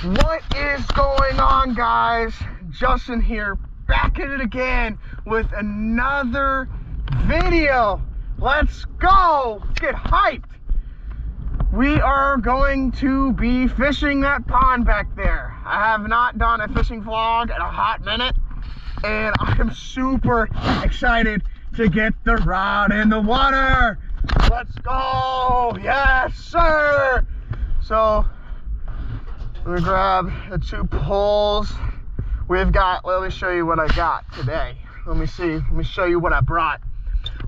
What is going on, guys? Justin here, back at it again with another video. Let's go. Let's get hyped. We are going to be fishing that pond back there. I have not done a fishing vlog in a hot minute, and I am super excited to get the rod in the water. Let's go. Yes, sir. So let me grab the 2 poles. We've got, let me show you what I got today. Let me show you what I brought.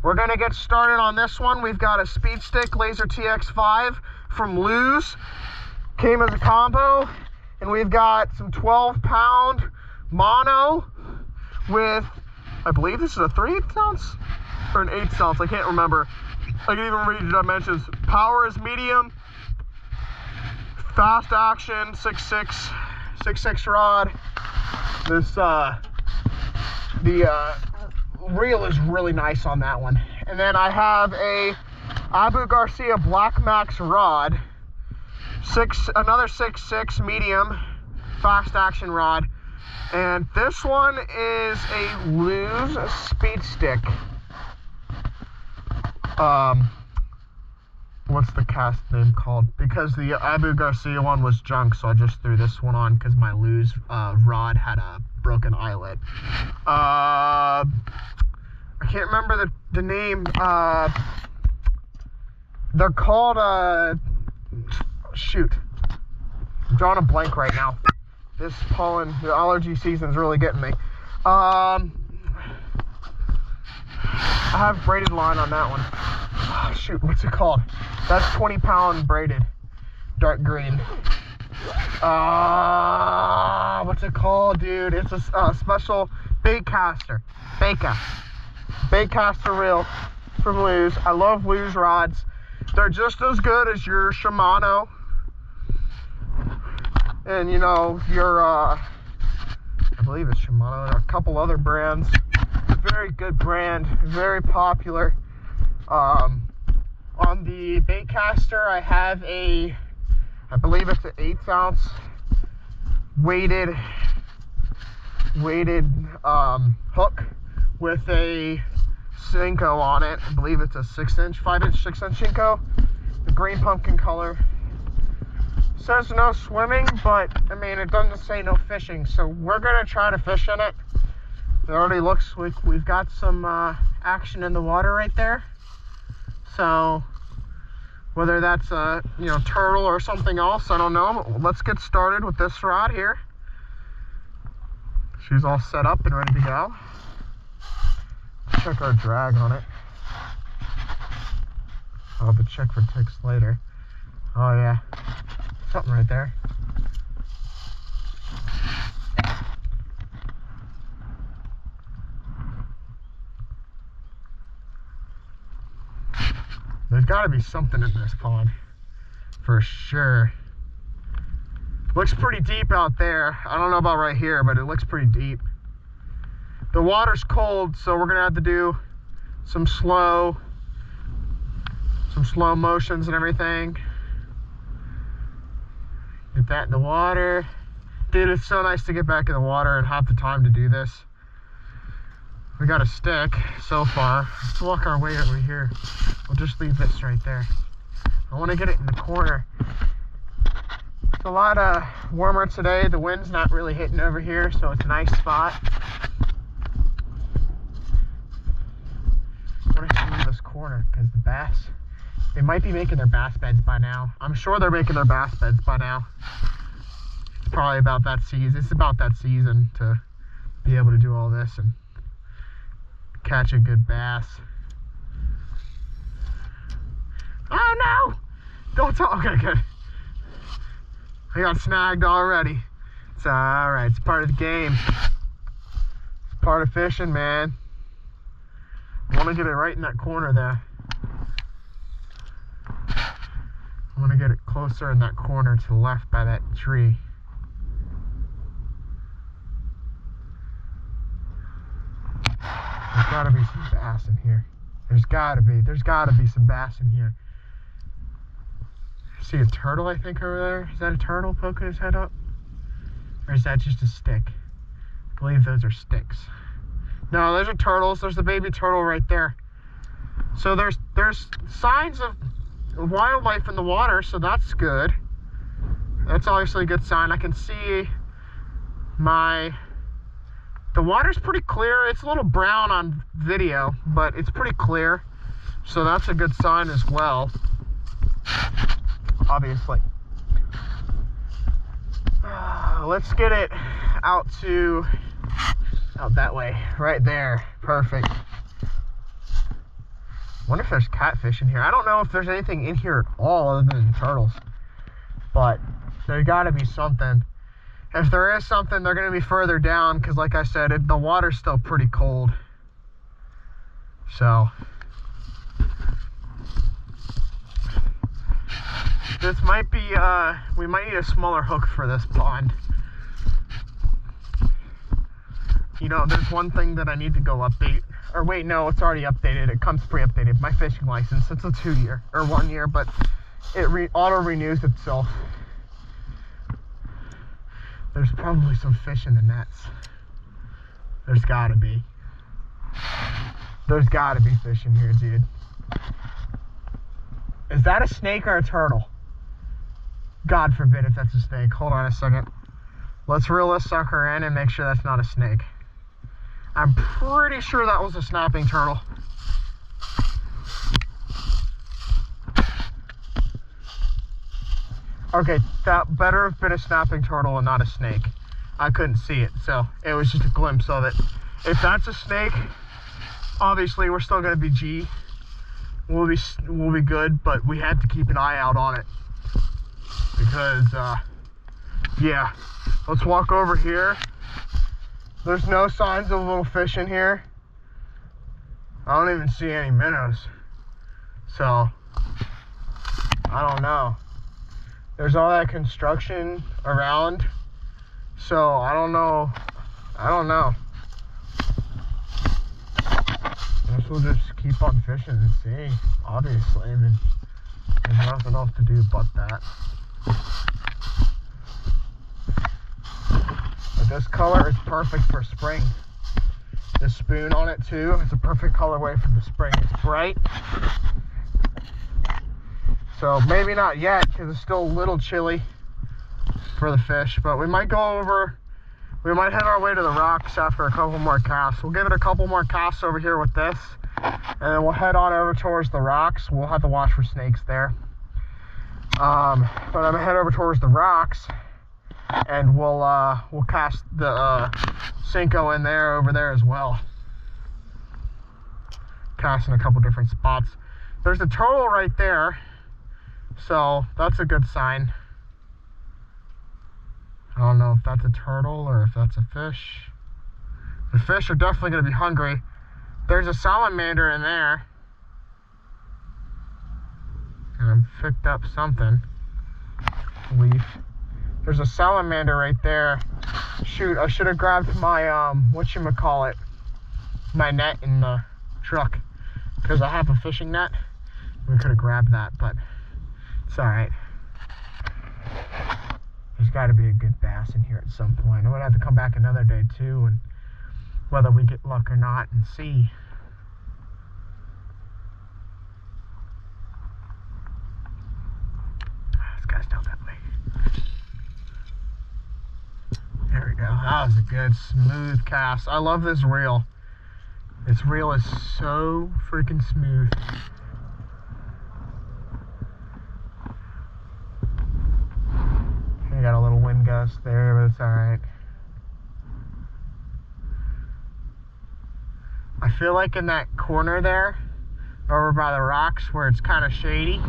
We're gonna get started on this one. We've got a Speed Stick Laser TX5 from Lose. Came as a combo. And we've got some 12-pound mono with, I believe this is a 3/8 ounce or an 1/8 ounce, I can't remember. I can even read the dimensions. Power is medium. Fast action, 6.6 rod. This the reel is really nice on that one. And then I have a Abu Garcia Black Max rod, another 6.6 medium fast action rod. And this one is a Lose Speed Stick. What's the cast name called? Because the Abu Garcia one was junk, so I just threw this one on because my Lose rod had a broken eyelet. I can't remember the name. They're called shoot, I'm drawing a blank right now. This pollen, the allergy season is really getting me. I have braided line on that one. Oh, shoot, what's it called? That's 20-pound braided, dark green. What's it called, dude? It's a special baitcaster reel from Lose. I love Lose rods. They're just as good as your Shimano and, you know, your I believe it's Shimano and a couple other brands. Very good brand, very popular. On the baitcaster, I have I believe it's an 1/8 ounce weighted hook with a Senko on it. I believe it's a 6-inch Senko, the green pumpkin color. Says no swimming, but I mean, it doesn't say no fishing, so we're gonna try to fish in it. It already looks like we've got some action in the water right there. So whether that's a turtle or something else, I don't know. But let's get started with this rod here. She's all set up and ready to go. Check our drag on it. I'll have to check for ticks later. Oh yeah, something right there. There's got to be something in this pond, for sure. Looks pretty deep out there. I don't know about right here, but it looks pretty deep. The water's cold, so we're gonna have to do some slow motions and everything. Get that in the water. Dude, it's so nice to get back in the water and have the time to do this. We got a stick so far. Let's walk our way over here. We'll just leave this right there. I want to get it in the corner. It's a lot warmer today. The wind's not really hitting over here, so it's a nice spot. I want to see this corner because the bass, they might be making their bass beds by now. I'm sure they're making their bass beds by now. It's probably about that season. It's about that season to be able to do all this and catch a good bass. Oh no! Don't talk. Okay, good. I got snagged already. It's alright. It's part of the game. It's part of fishing, man. I want to get it right in that corner there. I want to get it closer in that corner to the left by that tree. There's gotta be some bass in here. There's gotta be some bass in here. I see a turtle, I think, over there. Is that a turtle poking his head up? Or is that just a stick? I believe those are sticks. No, those are turtles. There's the baby turtle right there. So there's signs of wildlife in the water, so that's good. That's obviously a good sign. I can see the water's pretty clear. It's a little brown on video, but it's pretty clear. So that's a good sign as well, obviously. Let's get it out that way, right there. Perfect. Wonder if there's catfish in here. I don't know if there's anything in here at all other than turtles, but there's got to be something. If there is something, they're going to be further down because, like I said, the water's still pretty cold. So this might be, we might need a smaller hook for this pond. You know, there's one thing that I need to go update. Or wait, no, it's already updated. It comes pre-updated. My fishing license, it's a 2-year or 1 year, but it auto-renews itself. There's probably some fish in the nets. There's gotta be. There's gotta be fish in here, dude. Is that a snake or a turtle? God forbid if that's a snake. Hold on a second. Let's reel this sucker in and make sure that's not a snake. I'm pretty sure that was a snapping turtle. Okay, that better have been a snapping turtle and not a snake. I couldn't see it, so it was just a glimpse of it. If that's a snake, obviously we're still gonna be G. We'll be good, but we had to keep an eye out on it because, yeah. Let's walk over here. There's no signs of little fish in here. I don't even see any minnows. So, I don't know. There's all that construction around. So, I don't know. I guess we'll just keep on fishing and see. Obviously, I mean, there's nothing else to do but that. But this color is perfect for spring. The spoon on it too, it's a perfect colorway for the spring. It's bright. So maybe not yet because it's still a little chilly for the fish, but we might head our way to the rocks after a couple more casts. We'll give it a couple more casts over here with this, and then we'll head on over towards the rocks. We'll have to watch for snakes there. But I'm gonna head over towards the rocks, and we'll cast the Cinco in there over there as well. Cast in a couple different spots. There's a turtle right there, so that's a good sign. I don't know if that's a turtle or if that's a fish. The fish are definitely going to be hungry. There's a salamander in there. And I picked up something. Leaf. There's a salamander right there. Shoot, I should have grabbed my, whatchamacallit, my net in the truck. Because I have a fishing net. We could have grabbed that, but it's alright. There's got to be a good bass in here at some point. I'm going to have to come back another day too, and whether we get luck or not, and see. This guy's down that way. There we go. That was a good smooth cast. I love this reel. This reel is so freaking smooth. I got a little wind gust there, but it's alright. I feel like in that corner there, over by the rocks where it's kind of shady,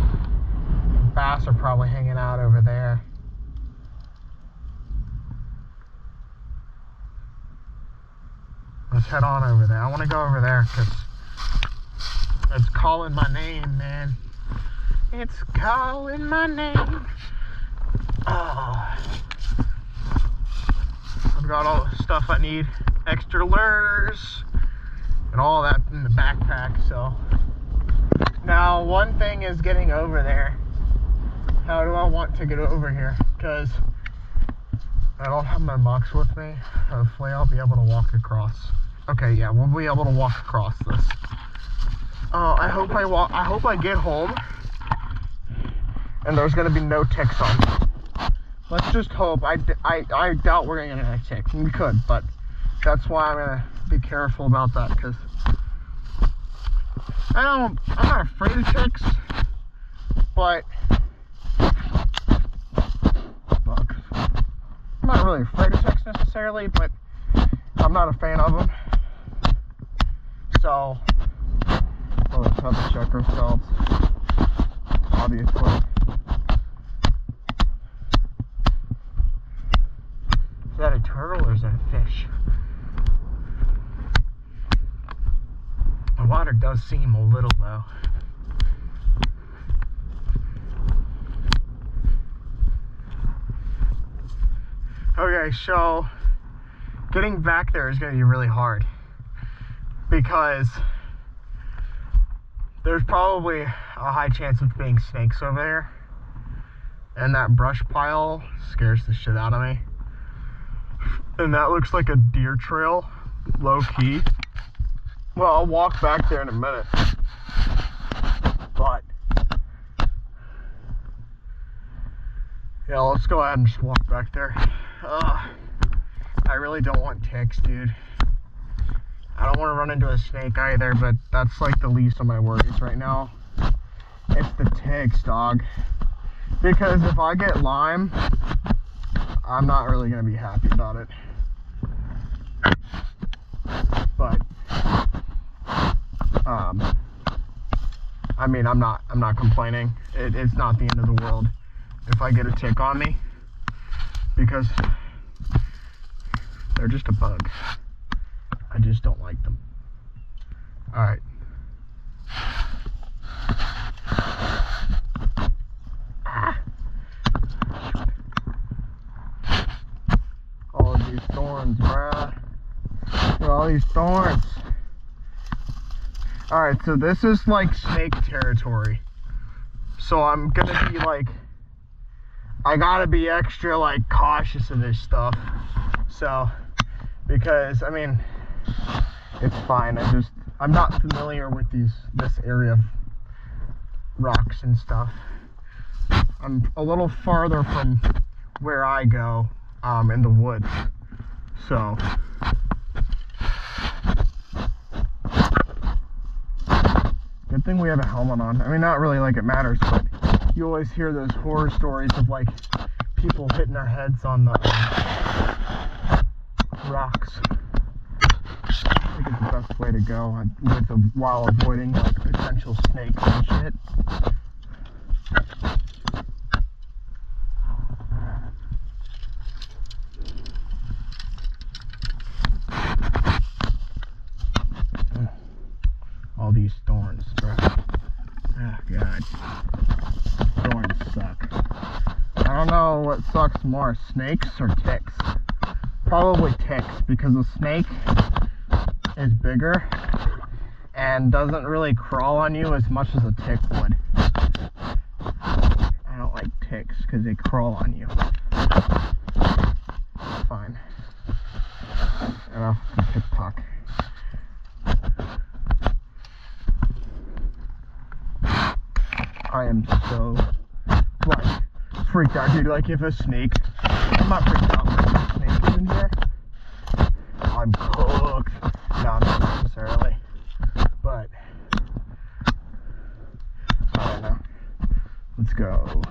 bass are probably hanging out over there. Let's head on over there. I want to go over there because it's calling my name, man. It's calling my name. Oh. I've got all the stuff I need. Extra lures and all that in the backpack. So now one thing is getting over there. How do I want to get over here? Because I don't have my mucks with me. Hopefully I'll be able to walk across. Okay, yeah, we'll be able to walk across this. I hope I get home and there's gonna be no ticks on me. Let's just hope. I doubt we're gonna get a tick. We could, but that's why I'm gonna be careful about that, because I'm not afraid of ticks, but bugs. I'm not really afraid of ticks necessarily, but I'm not a fan of them. So let's have to check ourselves, obviously. Is that a turtle or is that a fish? The water does seem a little low. Okay, so getting back there is going to be really hard because there's probably a high chance of being snakes over there, and that brush pile scares the shit out of me. And that looks like a deer trail, low key. Well, I'll walk back there in a minute, but yeah, let's go ahead and just walk back there. I really don't want ticks, dude. I don't want to run into a snake either, but that's like the least of my worries right now. It's the ticks, dog. Because if I get Lyme, I'm not really going to be happy about it. But I mean, I'm not complaining. It's not the end of the world if I get a tick on me, because they're just a bug. I just don't like them. Alright. All of these thorns, bruh. Look at all these thorns. Alright, so this is like snake territory. So I'm gonna be like, I gotta be extra like cautious of this stuff. So, because I mean, it's fine. I'm not familiar with this area of rocks and stuff. I'm a little farther from where I go, in the woods. So good thing we have a helmet on. I mean, not really like it matters, but you always hear those horror stories of like people hitting their heads on the rocks. I think it's the best way to go while avoiding like potential snakes and shit. All these thorns, bro. Oh god. Thorns suck. I don't know what sucks more, snakes or ticks. Probably ticks, because a snake is bigger and doesn't really crawl on you as much as a tick would. I don't like ticks because they crawl on you. Fine. Enough to TikTok. I am so like freaked out, dude. Like if a snake, I'm not freaked out, but if a snake is in here, I'm cooked. No, not necessarily, but I don't know. Let's go.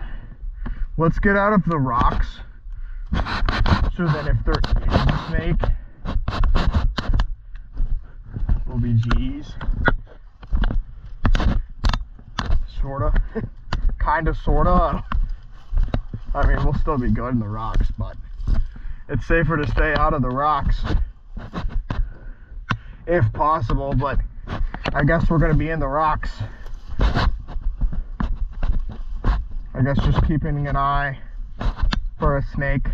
Let's get out of the rocks, so that if there is a snake, we'll be G's. Sorta. Kinda, sorta. I mean, we'll still be good in the rocks, but it's safer to stay out of the rocks if possible, but I guess we're gonna be in the rocks. I guess just keeping an eye for a snake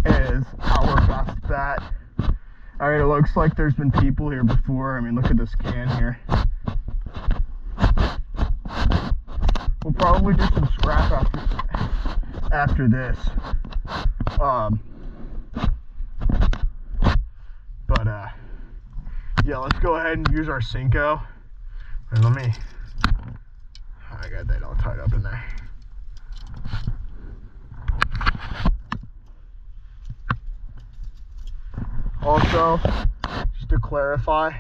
is our best bet. Alright, it looks like there's been people here before. I mean, look at this can here. We'll probably do some scrap after this. Yeah, let's go ahead and use our Cinco. And let me, I got that all tied up in there. Also, just to clarify,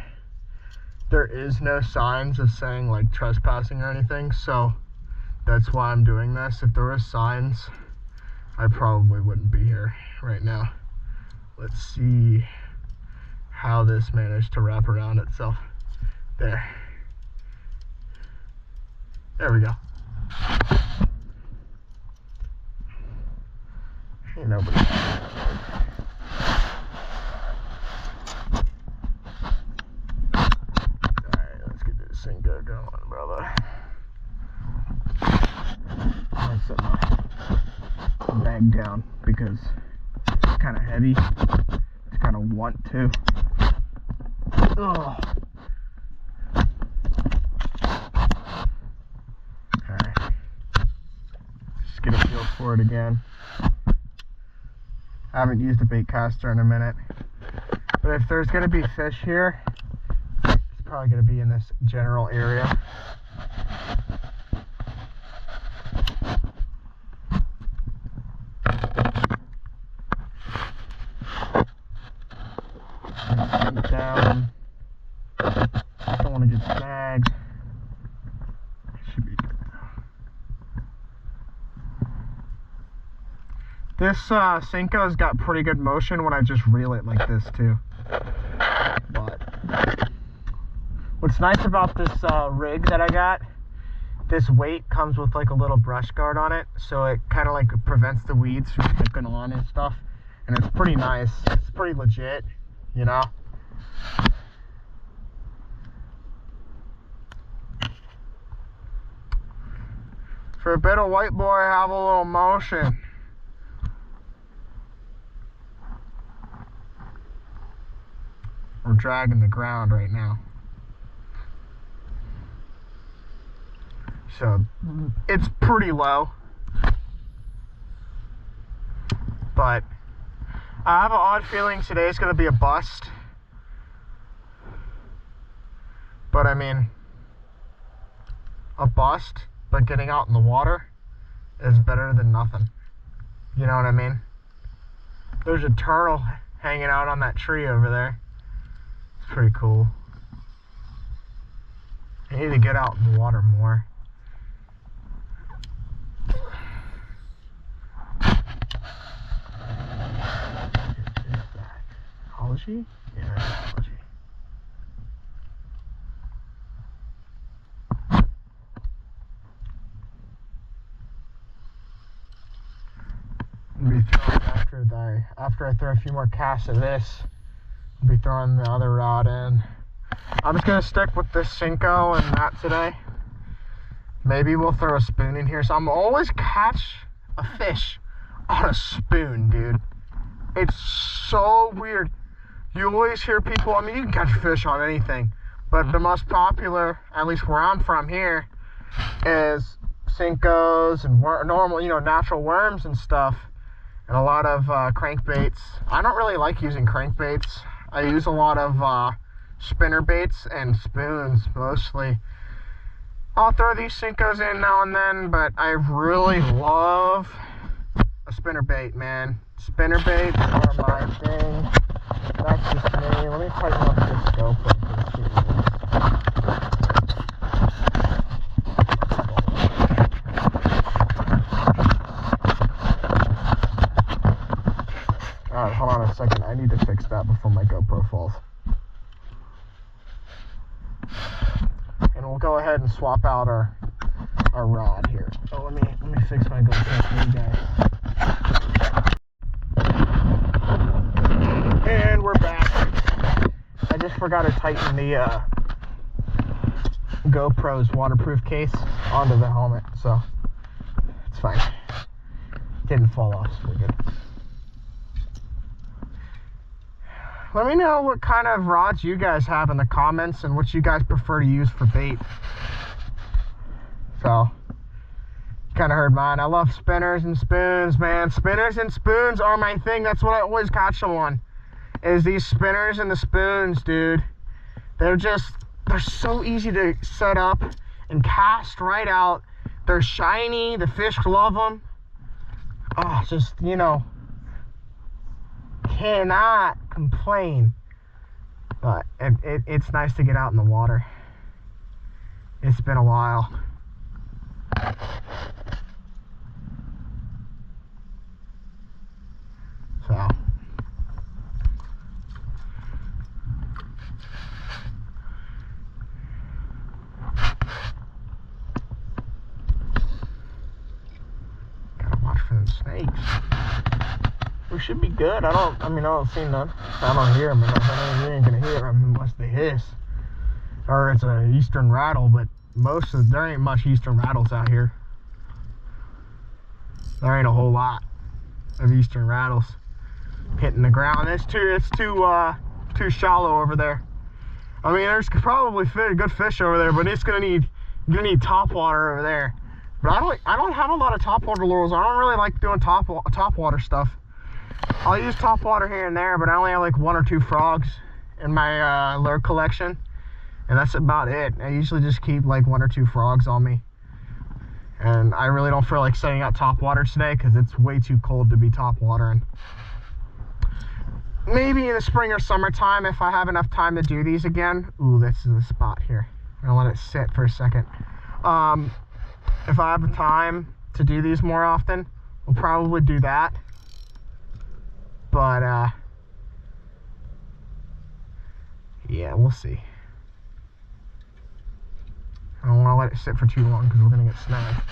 there is no signs of saying like trespassing or anything, so that's why I'm doing this. If there were signs, I probably wouldn't be here right now. Let's see how this managed to wrap around itself. There we go. Ain't nobody. Alright, let's get this thing going, brother. I'll set my bag down because it's kind of heavy. It's kind of want to. Ugh. Alright. Just get a feel for it again. I haven't used a bait caster in a minute. But if there's going to be fish here, it's probably going to be in this general area. Down. Don't want to get snagged. Should be good now. This Cinco's got pretty good motion when I just reel it like this too. But what's nice about this rig that I got, this weight comes with like a little brush guard on it, so it kind of like prevents the weeds from hooking on and stuff. And it's pretty nice. It's pretty legit, you know. For a bit of white boy, have a little motion. We're dragging the ground right now. So it's pretty low. But I have an odd feeling today's going to be a bust. But I mean, a bust, but getting out in the water is better than nothing. You know what I mean? There's a turtle hanging out on that tree over there. It's pretty cool. I need to get out in the water more. Algae? Yeah, algae. I'll be throwing after I throw a few more casts of this, I'll be throwing the other rod in. I'm just gonna stick with this Cinco and that today. Maybe we'll throw a spoon in here. So I'm always catch a fish on a spoon, dude. It's so weird. You always hear people, I mean, you can catch fish on anything, but the most popular, at least where I'm from here, is Cincos and normal, you know, natural worms and stuff, and a lot of crankbaits. I don't really like using crankbaits. I use a lot of spinner baits and spoons mostly. I'll throw these Cincos in now and then, but I really love a spinner bait, man. Spinner baits are my thing. That's just me. Let me tighten up this GoPro. Alright, hold on a second. I need to fix that before my GoPro falls. And we'll go ahead and swap out our rod here. Oh, let me fix my GoPro for you guys. And we're back. I just forgot to tighten the GoPro's waterproof case onto the helmet, so it's fine. Didn't fall off, so we're good. Let me know what kind of rods you guys have in the comments and what you guys prefer to use for bait. So, kind of heard mine. I love spinners and spoons, man. Spinners and spoons are my thing. That's what I always catch them on, is these spinners and the spoons, dude. They're so easy to set up and cast right out. They're shiny, the fish love them. Oh, just, you know, cannot complain. But it's nice to get out in the water. It's been a while. So. Gotta watch for them snakes. We should be good. I don't see none. I don't hear them. You ain't gonna hear them unless they hiss. Or it's an eastern rattle, but there ain't much eastern rattles out here. There ain't a whole lot of eastern rattles hitting the ground. It's too shallow over there. I mean, there's probably good fish over there, but you're gonna need top water over there. But I don't have a lot of top water lures. I don't really like doing top water stuff. I'll use top water here and there, but I only have like 1 or 2 frogs in my lure collection, and that's about it. I usually just keep like 1 or 2 frogs on me, and I really don't feel like setting out top water today because it's way too cold to be top watering. Maybe in the spring or summertime if I have enough time to do these again. Ooh, this is the spot here. I'm gonna let it sit for a second. If I have time to do these more often, we'll probably do that. But yeah, we'll see. I don't want to let it sit for too long because we're gonna get snagged.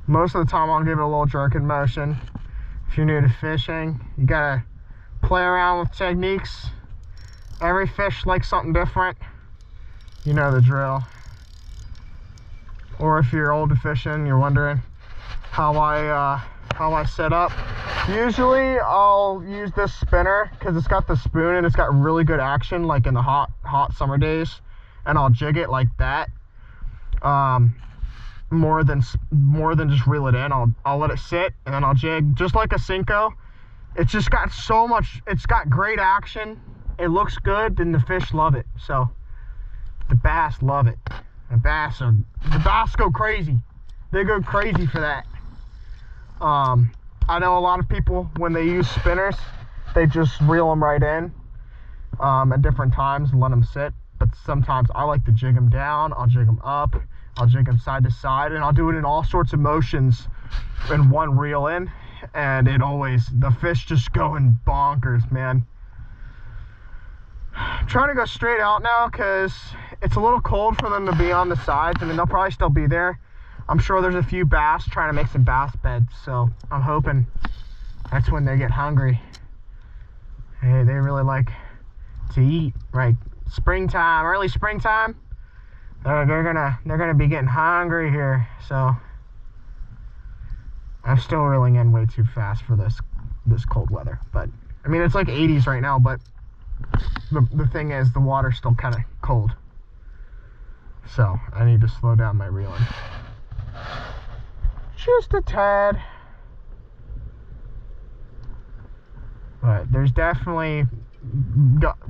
Most of the time I'll give it a little jerking motion. If you're new to fishing, you gotta play around with techniques. Every fish likes something different. You know the drill. Or if you're old to fishing, you're wondering how I set up. Usually I'll use this spinner because it's got the spoon and it's got really good action, like in the hot summer days, and I'll jig it like that. More than just reel it in. I'll let it sit and then I'll jig just like a Cinco. It's just got it's got great action. It looks good, and the fish love it. So the bass love it. The bass go crazy. They go crazy for that. I know a lot of people, when they use spinners, they just reel them right in at different times and let them sit. But sometimes I like to jig them down. I'll jig them up. I'll jig them side to side, and I'll do it in all sorts of motions in one reel in, and the fish just going bonkers, man. I'm trying to go straight out now because it's a little cold for them to be on the sides. I mean, they'll probably still be there. I'm sure there's a few bass trying to make some bass beds, so I'm hoping that's when they get hungry. Hey, they really like to eat, right? Springtime, early springtime. They're gonna be getting hungry here, so I'm still reeling in way too fast for this cold weather. But I mean, it's like 80s right now, but the thing is, the water's still kind of cold, so I need to slow down my reeling just a tad. But there's definitely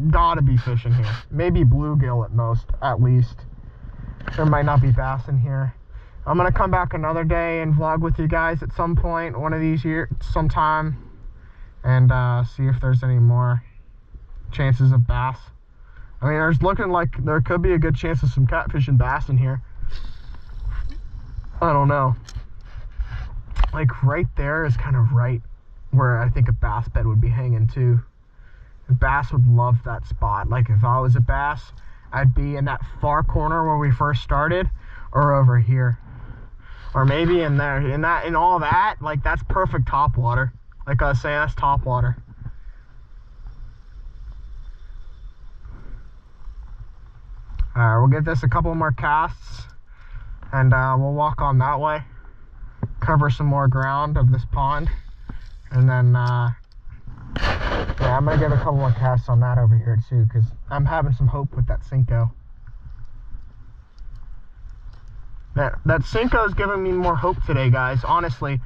gotta be fish in here. Maybe bluegill at least. There might not be bass in here. I'm gonna come back another day and vlog with you guys at some point, one of these years, sometime, and see if there's any more chances of bass. I mean, there's looking like there could be a good chance of some catfish and bass in here. I don't know. Like right there is kind of right where I think a bass bed would be hanging too. The bass would love that spot. Like if I was a bass, I'd be in that far corner where we first started, or over here, or maybe in there, in all that. Like that's perfect top water. Like I was saying, that's top water. All right, we'll get this a couple more casts, and we'll walk on that way, cover some more ground of this pond, and then yeah, I'm gonna get a couple more casts on that over here too, because I'm having some hope with that Cinco. That Cinco's giving me more hope today, guys, honestly.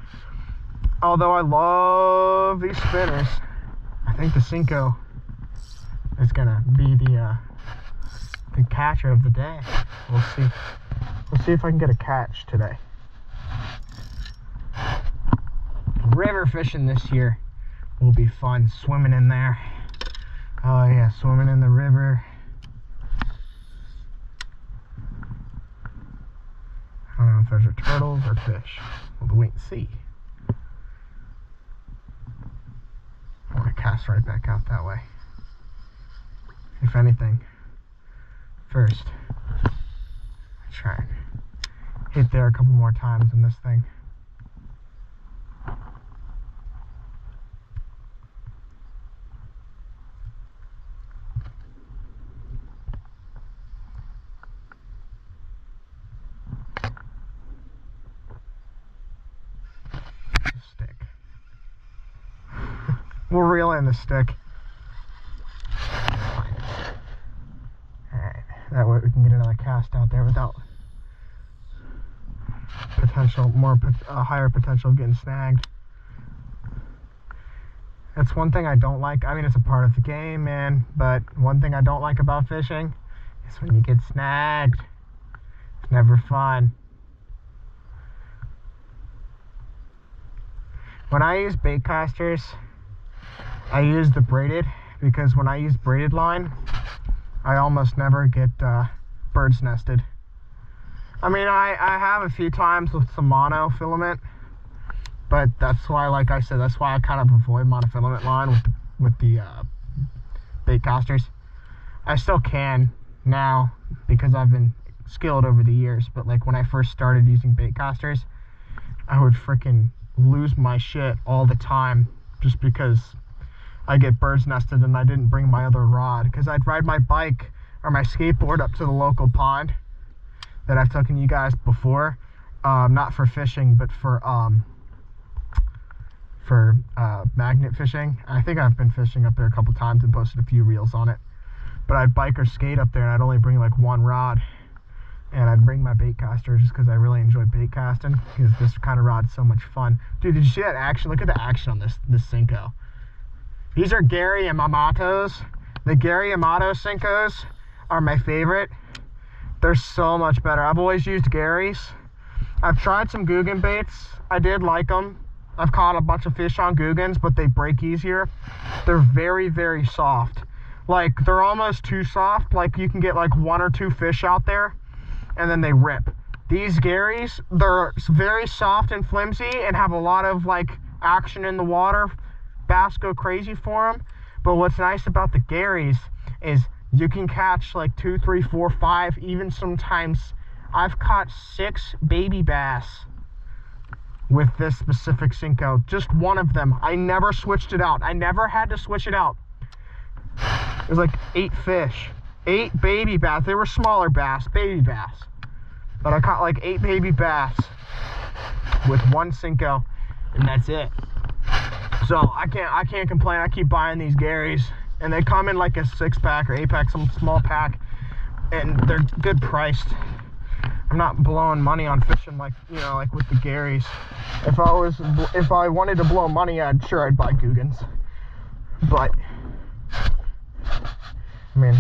Although I love these spinners, I think the Cinco is gonna be the catcher of the day. We'll see. We'll see if I can get a catch today. River fishing this year will be fun. Swimming in there. Oh yeah, swimming in the river. I don't know if those are turtles or fish. We'll wait and see. I want to cast right back out that way. If anything, first, try and hit there a couple more times in this thing. Stick. We'll reel in the stick. Alright, that way we can get another cast out there without higher potential of getting snagged. That's one thing I don't like. I mean, it's a part of the game, man, but one thing I don't like about fishing is when you get snagged. It's never fun. When I use bait casters, I use the braided, because when I use braided line, I almost never get birds nested. I mean, I have a few times with some monofilament, but that's why, like I said, that's why I kind of avoid monofilament line with the bait casters. I still can now because I've been skilled over the years, but like when I first started using bait casters, I would freaking lose my shit all the time just because I get birds nested and I didn't bring my other rod, because I'd ride my bike or my skateboard up to the local pond that I've taken you guys before, not for fishing but for magnet fishing. I think I've been fishing up there a couple times and posted a few reels on it, but I'd bike or skate up there and I'd only bring like one rod, and I'd bring my bait caster just because I really enjoy bait casting, because this kind of rod's so much fun. Dude, did you see that action? Look at the action on this Cinco. These are Gary Yamato's. The Gary Yamato Cincos are my favorite. They're so much better. I've always used Gary's. I've tried some Guggen baits. I did like them. I've caught a bunch of fish on Guggens, but they break easier. They're very, very soft. Like, they're almost too soft. Like, you can get like 1 or 2 fish out there and then they rip. These Gary's, they're very soft and flimsy and have a lot of like action in the water. Bass go crazy for them. But what's nice about the Gary's is you can catch like 2, 3, 4, 5, even sometimes I've caught 6 baby bass with this specific Cinco. Just one of them. I never switched it out. I never had to switch it out. It was like 8 fish. 8 baby bass. They were smaller bass, baby bass. But I caught like 8 baby bass with one Cinco, and that's it. So I can't complain. I keep buying these Garys, and they come in like a 6-pack or 8-pack, some small pack, and they're good priced. I'm not blowing money on fishing like, you know, like with the Garys. If I wanted to blow money, I'd buy Guggens. But I mean,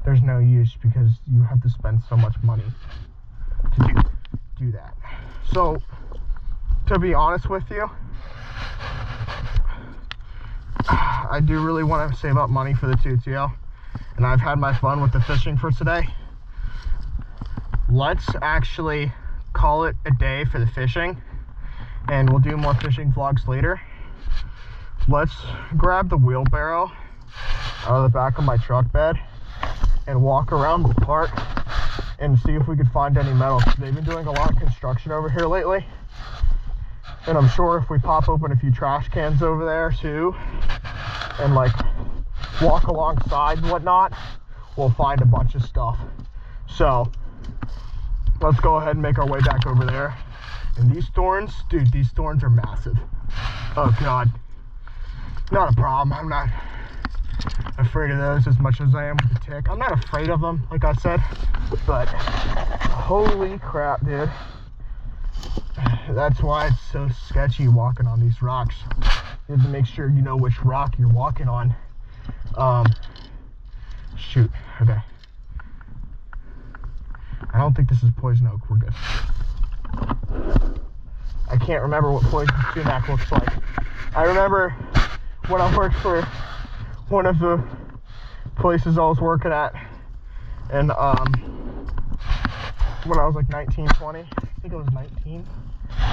there's no use because you have to spend so much money to do that. So, to be honest with you, I do really want to save up money for the 2TL, and I've had my fun with the fishing for today. Let's actually call it a day for the fishing, and we'll do more fishing vlogs later. Let's grab the wheelbarrow out of the back of my truck bed and walk around the park and see if we could find any metals. They've been doing a lot of construction over here lately, and I'm sure if we pop open a few trash cans over there too and like walk alongside and whatnot, we'll find a bunch of stuff. So let's go ahead and make our way back over there. And these thorns, dude, these thorns are massive. Oh god, not a problem. afraid of those as much as I am with the tick. I'm not afraid of them, like I said, but holy crap, dude. That's why it's so sketchy walking on these rocks. You have to make sure you know which rock you're walking on. Shoot, okay. I don't think this is poison oak, we're good. I can't remember what poison sumac looks like. I remember when I worked for one of the places I was working at, and when I was like 19, 20, I think it was 19.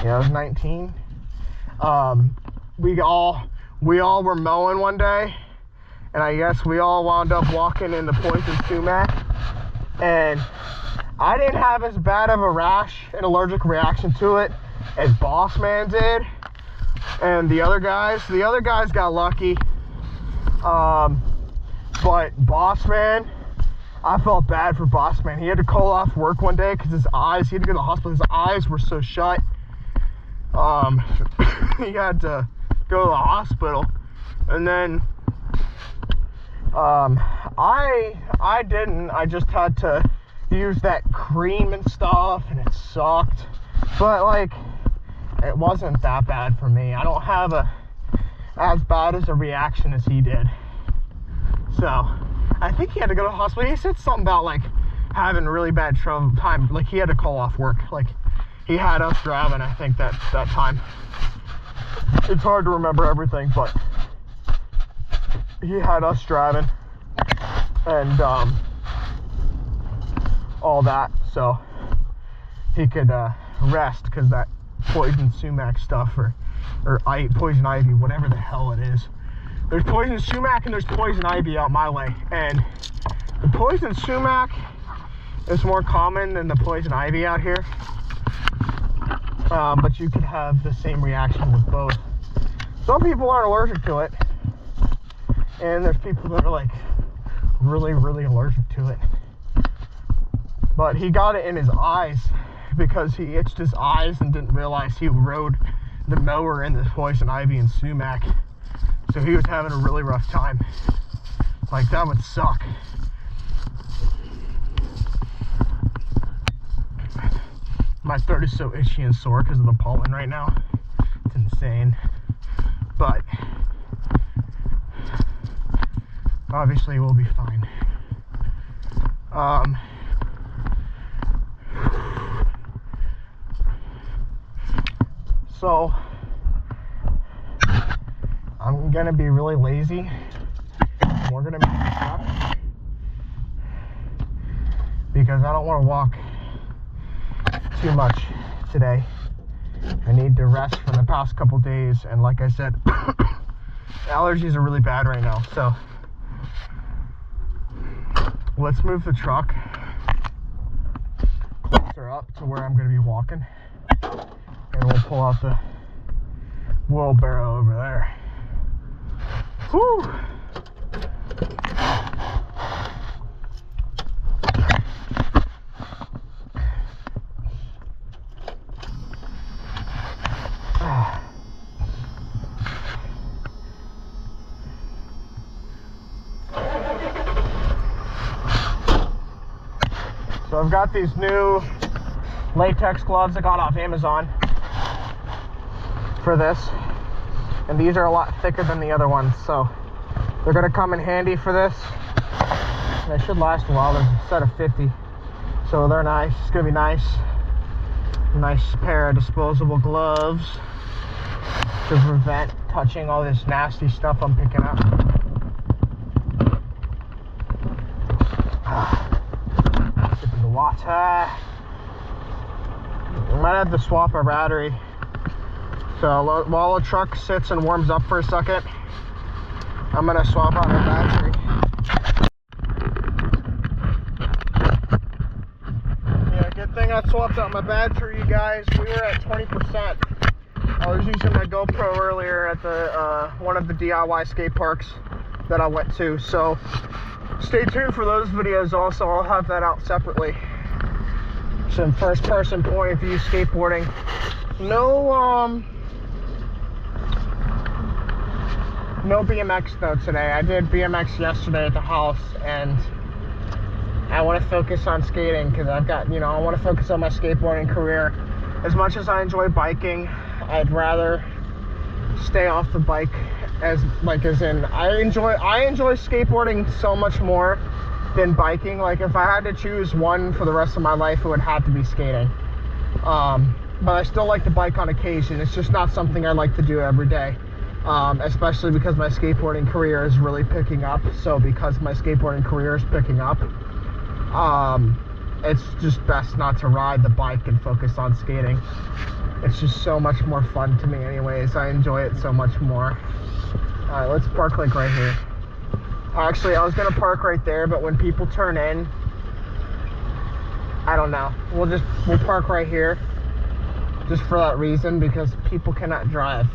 Yeah, I was 19. We all were mowing one day, and I guess we all wound up walking in the poison sumac, and I didn't have as bad of a rash, an allergic reaction to it, as Boss Man did, and the other guys got lucky. But Boss Man, I felt bad for Boss Man. He had to call off work one day because his eyes, he had to go to the hospital, his eyes were so shut. He had to go to the hospital, and then I didn't. I just had to use that cream and stuff, and it sucked. But like, it wasn't that bad for me. I don't have as bad as a reaction as he did. So I think he had to go to the hospital. He said something about like having really bad time. Like he had to call off work. Like he had us driving, I think that time. It's hard to remember everything, but he had us driving and all that, so he could rest, because that poison sumac stuff or poison ivy, whatever the hell it is. There's poison sumac and there's poison ivy out my way, and the poison sumac is more common than the poison ivy out here. But you could have the same reaction with both. Some people aren't allergic to it, and there's people that are like really, really allergic to it. But he got it in his eyes because he itched his eyes and didn't realize he rode the mower in the poison ivy and sumac. So he was having a really rough time. Like, that would suck. My throat is so itchy and sore because of the pollen right now. It's insane. But obviously we'll be fine. So I'm gonna be really lazy. We're gonna make a truck because I don't want to walk too much today. I need to rest from the past couple days, and like I said, allergies are really bad right now. So let's move the truck closer up to where I'm going to be walking, and we'll pull out the wheelbarrow over there. Whew. So I've got these new latex gloves I got off Amazon for this, and these are a lot thicker than the other ones, so they're gonna come in handy for this. And they should last a while. There's a set of 50, so they're nice. It's gonna be nice. Nice pair of disposable gloves to prevent touching all this nasty stuff I'm picking up. Sipping the water. I might have to swap a battery. So while the truck sits and warms up for a second, I'm gonna swap out our battery. Yeah, good thing I swapped out my battery, you guys. We were at 20%. I was using my GoPro earlier at the one of the DIY skate parks that I went to. So stay tuned for those videos also. I'll have that out separately. Some first person point of view skateboarding. No BMX though today. I did BMX yesterday at the house, and I want to focus on skating because I've got, I want to focus on my skateboarding career. As much as I enjoy biking, I'd rather stay off the bike I enjoy skateboarding so much more than biking. Like, if I had to choose one for the rest of my life, it would have to be skating. But I still like to bike on occasion. It's just not something I like to do every day. Especially because my skateboarding career is really picking up. So because my skateboarding career is picking up, it's just best not to ride the bike and focus on skating. It's just so much more fun to me anyways. I enjoy it so much more. Alright, let's park like right here. Actually, I was gonna park right there, but when people turn in, I don't know. We'll park right here. Just for that reason, because people cannot drive.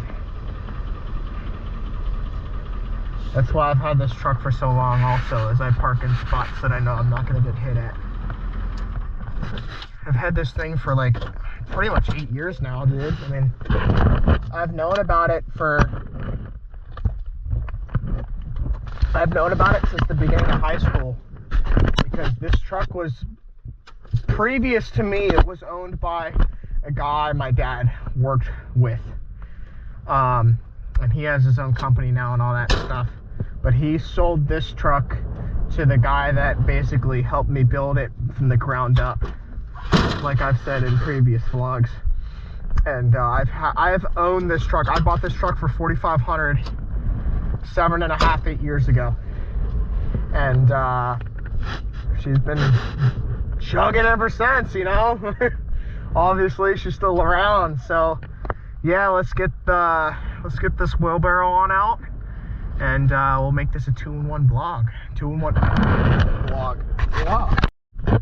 That's why I've had this truck for so long also, is I park in spots that I know I'm not gonna get hit at. I've had this thing for like pretty much 8 years now, dude. I mean, I've known about it since the beginning of high school, because this truck was, previous to me, it was owned by a guy my dad worked with, and he has his own company now and all that stuff, but he sold this truck to the guy that basically helped me build it from the ground up, like I've said in previous vlogs. And I've owned this truck. I bought this truck for $4,500 8 years ago, and she's been chugging ever since, Obviously she's still around. So yeah, let's get this wheelbarrow on out, and we'll make this a 2-in-1 vlog. 2-in-1 vlog. Wow. I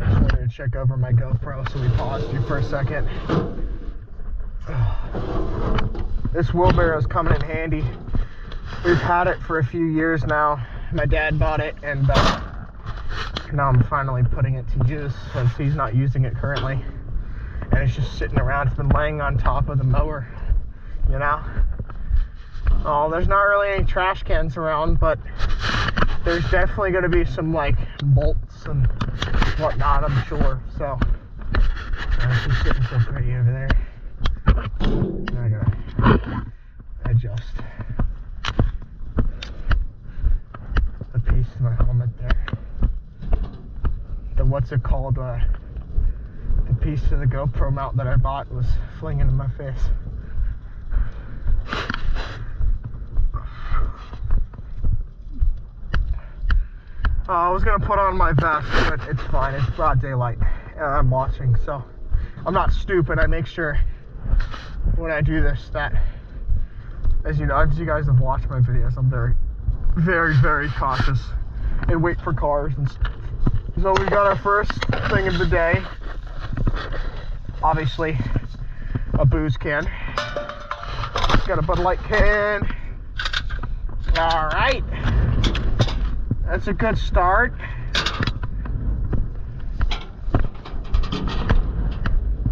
just wanted to check over my GoPro, so we paused you for a second. This wheelbarrow is coming in handy. We've had it for a few years now. My dad bought it, and now I'm finally putting it to use since he's not using it currently. And it's just sitting around. It's been laying on top of the mower, Oh, there's not really any trash cans around, but there's definitely going to be some like bolts and whatnot, I'm sure. So she's sitting so pretty over there. I gotta adjust the piece of my helmet there. What's it called? The piece of the GoPro mount that I bought was flinging in my face. I was gonna put on my vest, but it's fine. It's broad daylight, and I'm watching, so I'm not stupid. I make sure when I do this that, as you guys have watched my videos, I'm very, very, very cautious and wait for cars and stuff. So we got our first thing of the day. Obviously, a booze can. Got a Bud Light can. All right. That's a good start.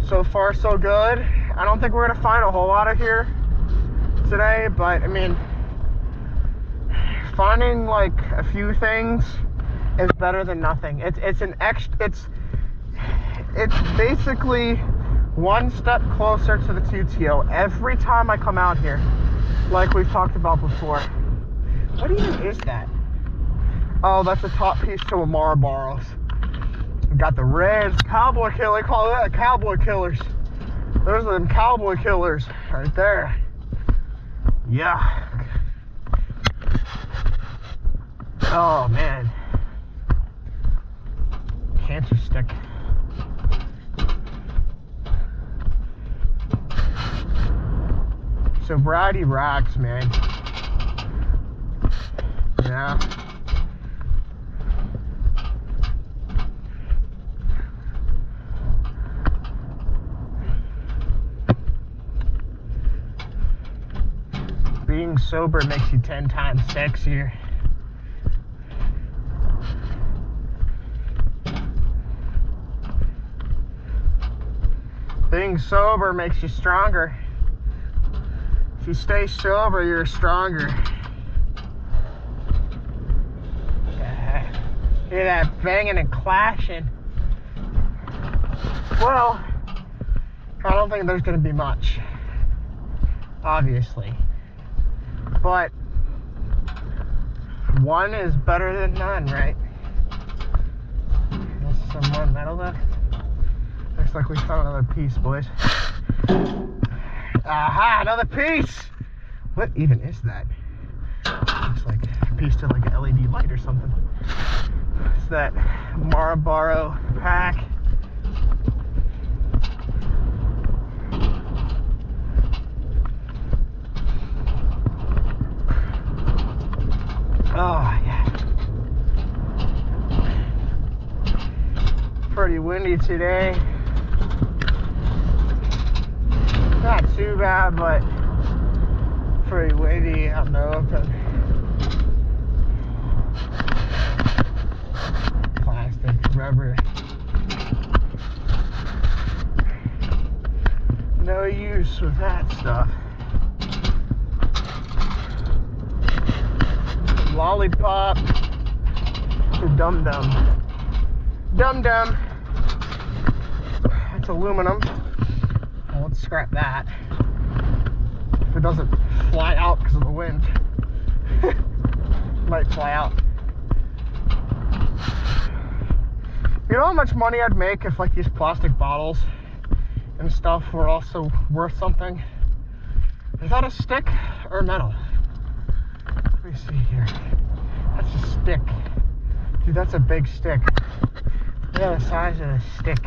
So far, so good. I don't think we're gonna find a whole lot of here today, but I mean, finding like a few things is better than nothing. It's basically one step closer to the TTO every time I come out here, like we've talked about before. What even is that? Oh, that's a top piece to a Marlboro's. We got the Reds Cowboy Killer. They call that Cowboy Killers. Those are them Cowboy Killers right there. Yeah. Oh man. Cancer stick. Sobriety rocks, man. Yeah. Being sober makes you 10 times sexier. Being sober makes you stronger. If you stay sober, you're stronger. Yeah. Hear that banging and clashing. Well, I don't think there's going to be much, obviously. But one is better than none, right? There's some more metal left. Looks like we found another piece, boys. Aha, another piece! What even is that? Looks like a piece to like an LED light or something. It's that Marlboro pack. Oh, yeah. Pretty windy today. Not too bad, but pretty windy out in the open. Plastic, rubber. No use with that stuff. Lollipop to Dum Dum. Dum Dum. It's aluminum. Well, let's scrap that. If it doesn't fly out because of the wind, might fly out. You know how much money I'd make if like these plastic bottles and stuff were also worth something? Is that a stick or metal? Let me see here. That's a stick. Dude, that's a big stick. Look at the size of the stick.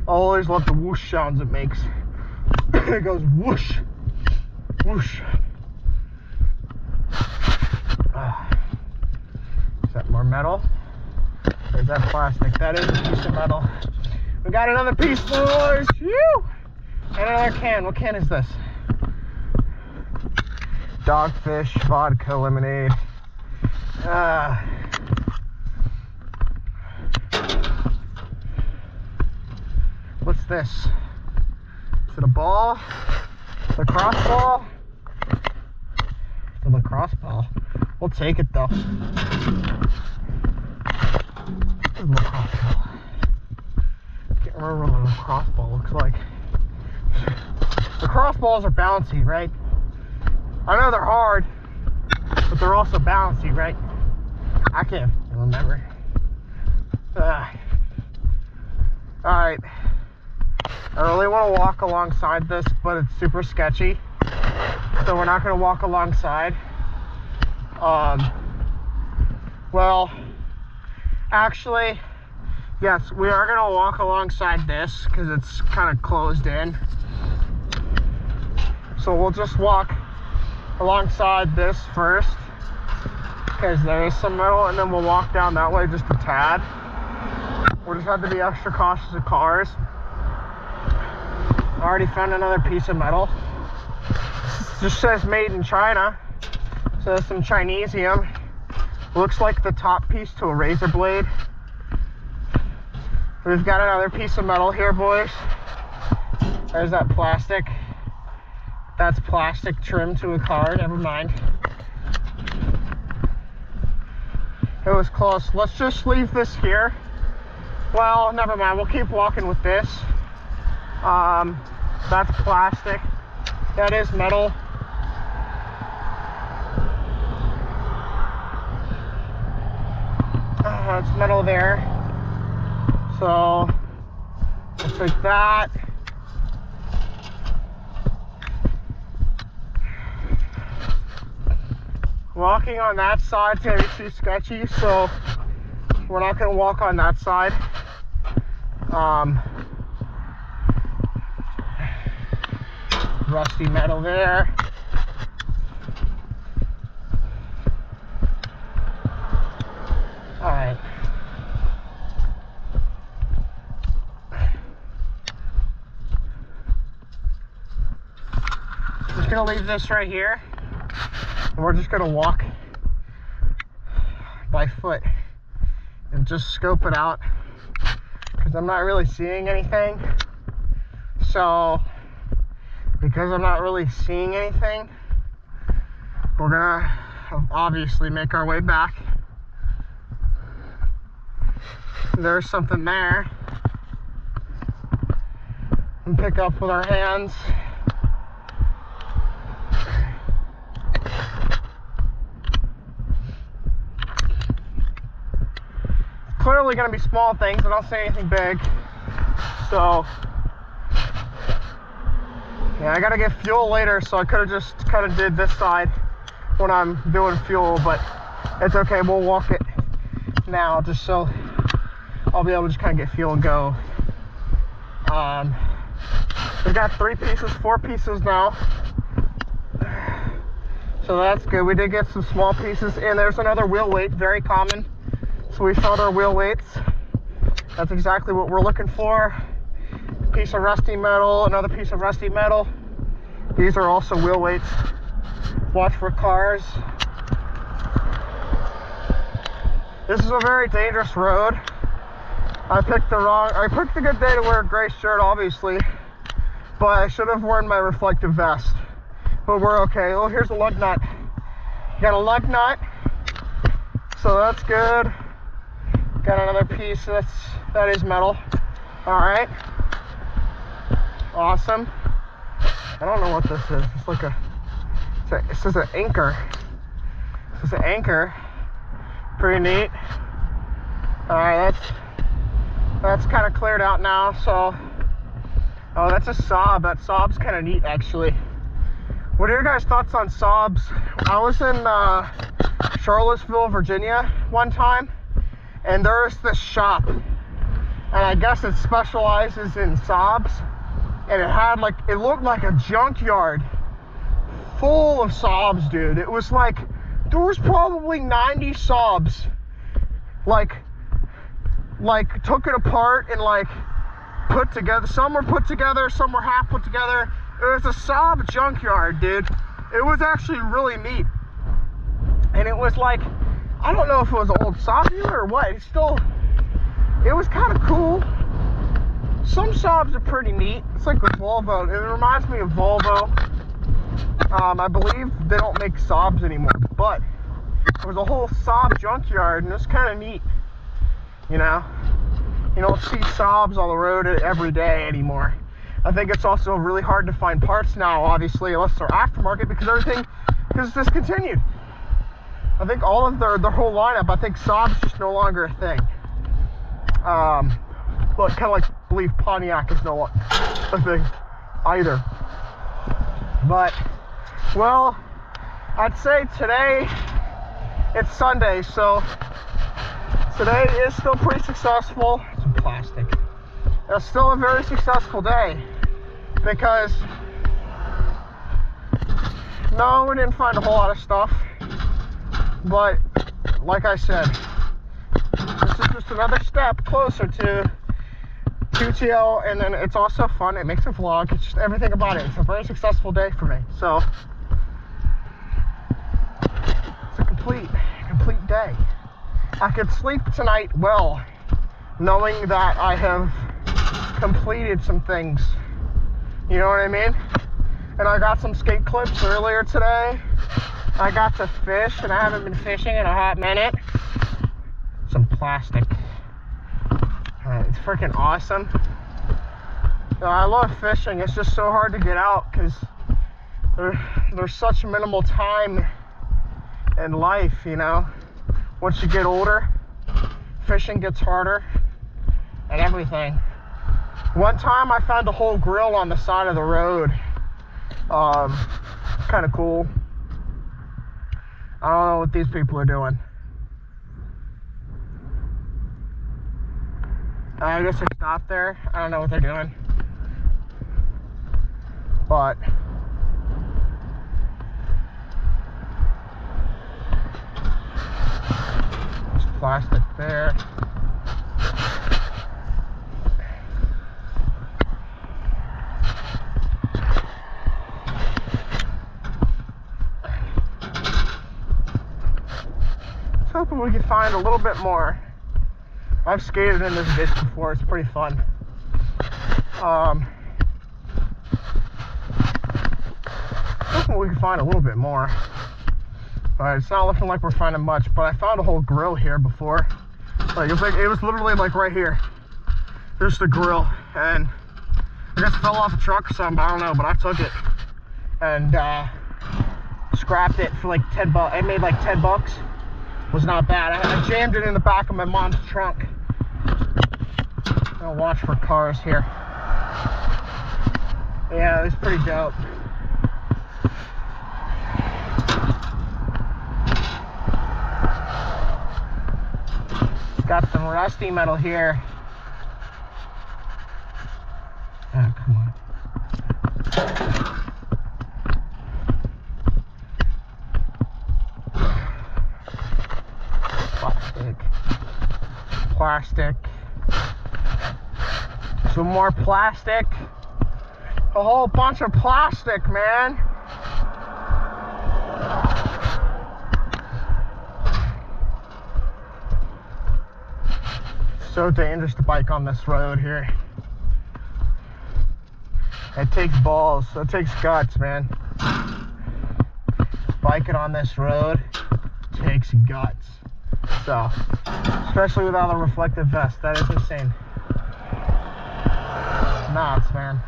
I always love the whoosh sounds it makes. It goes whoosh, whoosh. Is that more metal? Or is that plastic? That is a piece of metal. We got another piece, boys. Whew! And another can. What can is this? Dogfish vodka lemonade. What's this? Is it a ball? Lacrosse ball? The lacrosse ball. We'll take it though. Lacrosse ball. Can't remember what a lacrosse ball looks like. Lacrosse balls are bouncy, right? I know they're hard, but they're also bouncy, right? I can't remember. Alright. I really want to walk alongside this, but it's super sketchy. So we're not going to walk alongside. Well, actually, yes, we are going to walk alongside this because it's kind of closed in. So we'll just walk alongside this first because there is some metal, and then we'll walk down that way just a tad. We'll just have to be extra cautious of cars. I already found another piece of metal. It just says made in China. So there's some Chinesium. Looks like the top piece to a razor blade. We've got another piece of metal here, boys. There's that plastic. That's plastic trim to a car, never mind. It was close. Let's just leave this here. Well, never mind, we'll keep walking with this. That's plastic. That is metal. It's metal there. So, let's take that. Walking on that side's gonna be too sketchy, so we're not gonna walk on that side. Rusty metal there. Alright. Just gonna leave this right here. And we're just gonna walk by foot and just scope it out because I'm not really seeing anything. So, because I'm not really seeing anything, we're gonna obviously make our way back. There's something there. And pick up with our hands. Clearly gonna be small things. I don't see anything big. So, yeah, I gotta get fuel later, so I could have just kind of did this side when I'm doing fuel, but it's okay. We'll walk it now just so I'll be able to just kind of get fuel and go. We've got 4 pieces now. So that's good. We did get some small pieces, and there's another wheel weight, very common. So we found our wheel weights. That's exactly what we're looking for. Piece of rusty metal, another piece of rusty metal. These are also wheel weights. Watch for cars. This is a very dangerous road. I picked a good day to wear a gray shirt, obviously, but I should have worn my reflective vest. But we're okay. Oh, here's a lug nut. Got a lug nut, so that's good. Got another piece. That is metal. All right. Awesome. I don't know what this is. It's like this is an anchor. This is an anchor. Pretty neat. All right, that's kind of cleared out now. So, oh, that's a sob. That sob's kind of neat, actually. What are your guys' thoughts on sobs? I was in Charlottesville, Virginia one time, and there's this shop, and I guess it specializes in sobs, and it looked like a junkyard full of sobs, dude. It was like, there was probably 90 sobs, like took it apart and like put together. Some were put together, some were half put together. It was a sob junkyard, dude. It was actually really neat. And it was like, I don't know if it was an old sob dealer or what. It was kind of cool. Some sobs are pretty neat. It's like with Volvo. It reminds me of Volvo. I believe they don't make sobs anymore, but there was a whole sob junkyard, and it was kind of neat. You know, you don't see sobs on the road every day anymore. I think it's also really hard to find parts now, obviously, unless they're aftermarket, because everything is discontinued. I think all of their whole lineup, I think sob's just no longer a thing. But kind of like I believe Pontiac is no longer a thing either. But, well, I'd say today, it's Sunday, so today is still pretty successful. Some plastic. It's still a very successful day because, no, we didn't find a whole lot of stuff, but like I said, this is just another step closer to QTL, and then it's also fun. It makes a vlog. It's just everything about it. It's a very successful day for me. So it's a complete day. I could sleep tonight well, knowing that I have completed some things. You know what I mean? And I got some skate clips earlier today. I got to fish, and I haven't been fishing in a hot minute. Some plastic. It's freaking awesome. I love fishing. It's just so hard to get out because there's such minimal time in life, you know. Once you get older, fishing gets harder and everything. One time I found a whole grill on the side of the road. Kind of cool. I don't know what these people are doing. I guess they stopped there. I don't know what they're doing. But there's plastic there. Hoping we can find a little bit more. I've skated in this ditch before. It's pretty fun. Hopefully we can find a little bit more, but it's not looking like we're finding much. But I found a whole grill here before. Like it was literally like right here. There's the grill, and I guess it fell off a truck or something. I don't know, but I took it and scrapped it for like 10 bucks. I made like 10 bucks. Was not bad. I jammed it in the back of my mom's trunk. I'll watch for cars here. Yeah, it's pretty dope. Got some rusty metal here. Oh, come on. Plastic. Some more plastic. A whole bunch of plastic, man. So dangerous to bike on this road here. It takes balls. It takes guts, man. Biking on this road takes guts. So, especially without a reflective vest, that is insane. Nuts, man.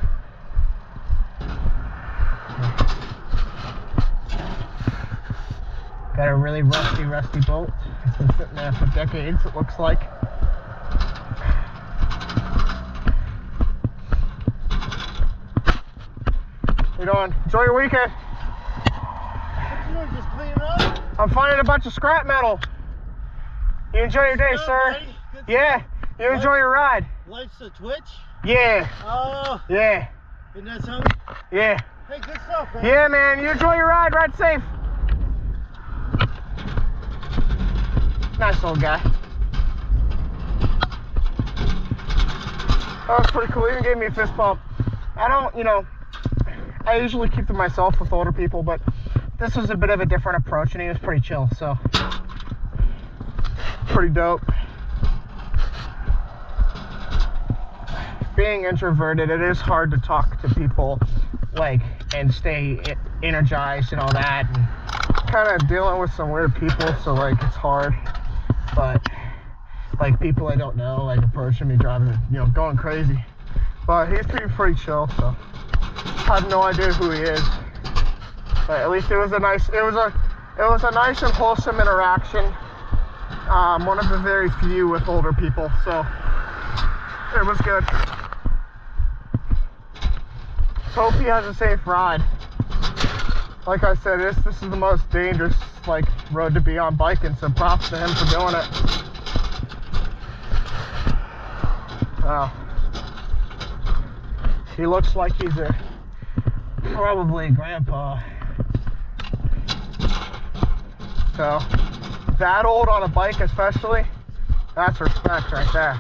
Got a really rusty bolt. It's been sitting there for decades, it looks like. How you doing? Enjoy your weekend. What you doing? Just cleaning up? I'm finding a bunch of scrap metal. You enjoy your day, sir. Yeah. You enjoy your ride. Life's a twitch? Yeah. Oh. Yeah. Isn't that something? Yeah. Hey, good stuff, man. Yeah, man. You enjoy your ride. Ride safe. Nice little guy. That was pretty cool. He even gave me a fist bump. I don't, I usually keep to myself with older people, but this was a bit of a different approach, and he was pretty chill, so pretty dope. Being introverted, it is hard to talk to people, like, and stay energized and all that, and kind of dealing with some weird people, so, like, it's hard. But, like, people I don't know, like, approaching me, driving, going crazy. But he's pretty chill, so I have no idea who he is. But at least it was a nice and wholesome interaction. One of the very few with older people, so it was good. Hope he has a safe ride. Like I said, this is the most dangerous road to be on biking, so props to him for doing it. Wow. He looks like he's probably a grandpa. So, that old on a bike especially, that's respect right there.